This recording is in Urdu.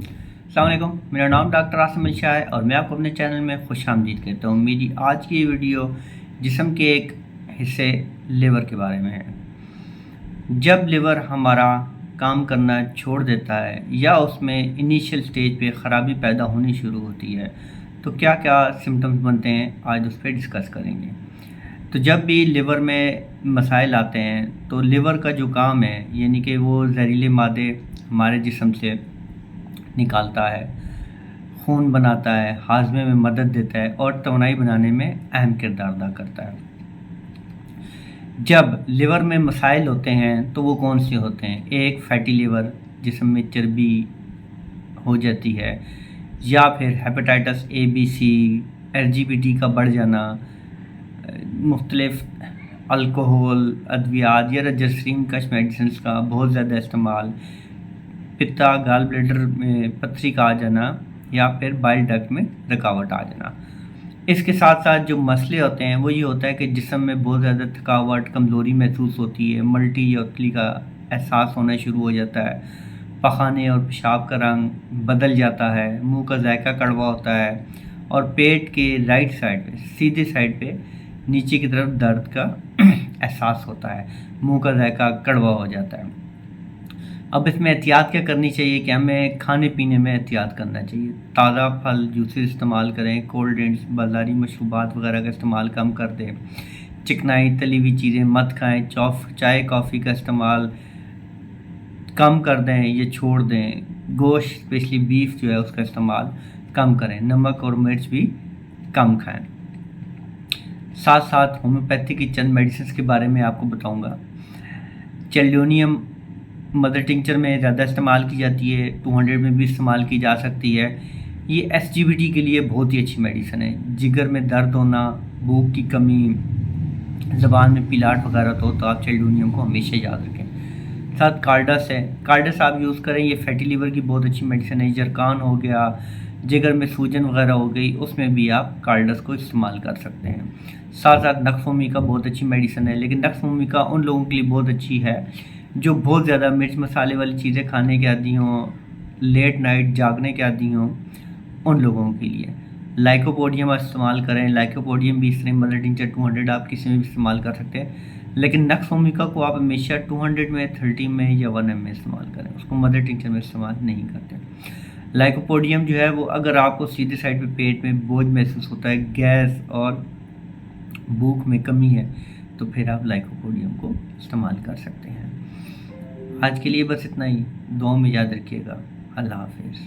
السلام علیکم، میرا نام ڈاکٹر عاصم الشاہ ہے اور میں آپ کو اپنے چینل میں خوش آمدید کہتا ہوں۔ میری آج کی ویڈیو جسم کے ایک حصے لیور کے بارے میں ہے۔ جب لیور ہمارا کام کرنا چھوڑ دیتا ہے یا اس میں انیشیل سٹیج پہ خرابی پیدا ہونی شروع ہوتی ہے تو کیا کیا سمٹمز بنتے ہیں، آج اس پہ ڈسکس کریں گے۔ تو جب بھی لیور میں مسائل آتے ہیں تو لیور کا جو کام ہے یعنی کہ وہ زہریلے مادے ہمارے جسم سے نکالتا ہے، خون بناتا ہے، ہاضمے میں مدد دیتا ہے اور توانائی بنانے میں اہم کردار ادا کرتا ہے۔ جب لیور میں مسائل ہوتے ہیں تو وہ کون سے ہوتے ہیں؟ ایک فیٹی لیور، جسم میں چربی ہو جاتی ہے، یا پھر ہیپاٹائٹس اے بی سی، LGBT کا بڑھ جانا، مختلف الکوہول، ادویات یا رجسٹرین کش میڈیسنز کا بہت زیادہ استعمال، پتا گال بلیڈر میں پتھری کا آ جانا یا پھر بائل ڈکٹ میں رکاوٹ آ جانا۔ اس کے ساتھ ساتھ جو مسئلے ہوتے ہیں وہ یہ ہوتا ہے کہ جسم میں بہت زیادہ تھکاوٹ، کمزوری محسوس ہوتی ہے، ملٹی یا اتلی کا احساس ہونا شروع ہو جاتا ہے، پخانے اور پیشاب کا رنگ بدل جاتا ہے، منہ کا ذائقہ کڑوا ہوتا ہے اور پیٹ کے رائٹ سائڈ پہ، سیدھے سائڈ پہ نیچے کی طرف درد کا احساس ہوتا ہے، منہ کا ذائقہ کڑوا ہو جاتا ہے۔ اب اس میں احتیاط کیا کرنی چاہیے کہ ہمیں کھانے پینے میں احتیاط کرنا چاہیے۔ تازہ پھل جوسز استعمال کریں، کولڈ ڈرنکس، بازاری مشروبات وغیرہ کا استعمال کم کر دیں، چکنائی تلی ہوئی چیزیں مت کھائیں، چائے کافی کا استعمال کم کر دیں یا چھوڑ دیں، گوشت اسپیشلی بیف جو ہے اس کا استعمال کم کریں، نمک اور مرچ بھی کم کھائیں۔ ساتھ ساتھ ہومیوپیتھی کی چند میڈیسنز کے بارے میں آپ کو بتاؤں گا۔ چیلڈونیم مدر ٹنکچر میں زیادہ استعمال کی جاتی ہے، 200 میں بھی استعمال کی جا سکتی ہے۔ یہ LGBT کے لیے بہت ہی اچھی میڈیسن ہے۔ جگر میں درد ہونا، بھوک کی کمی، زبان میں پیلاٹ وغیرہ تو آپ چیلڈونیم کو ہمیشہ یاد رکھیں۔ ساتھ کارڈس ہے، کارڈس آپ یوز کریں، یہ فیٹی لیور کی بہت اچھی میڈیسن ہے۔ جرکان ہو گیا، جگر میں سوجن وغیرہ ہو گئی، اس میں بھی آپ کارڈس کو استعمال کر سکتے ہیں۔ ساتھ ساتھ نقص کا بہت اچھی میڈیسن ہے، لیکن نقص کا ان لوگوں کے لیے بہت اچھی ہے جو بہت زیادہ مرچ مسالے والی چیزیں کھانے کے عادی ہوں، لیٹ نائٹ جاگنے کے عادی ہوں، ان لوگوں کے لیے۔ لائکوپوڈیم آپ استعمال کریں، لائکوپوڈیم بھی اس طرح مدر ٹنکچر 200 آپ کسی میں بھی استعمال کر سکتے ہیں، لیکن نقص کو آپ ہمیشہ 200 میں، 30 میں یا 1 میں استعمال کریں، اس کو مدر ٹنکچر میں استعمال نہیں کرتے۔ لائکوپوڈیم جو ہے وہ اگر آپ کو سیدھے سائڈ پہ پیٹ میں بوجھ محسوس ہوتا ہے، گیس اور بھوک میں کمی ہے، تو پھر آپ لائکوپوڈیم کو استعمال کر سکتے ہیں۔ آج کے لیے بس اتنا ہی، دعاؤں میں یاد رکھیے گا۔ اللہ حافظ۔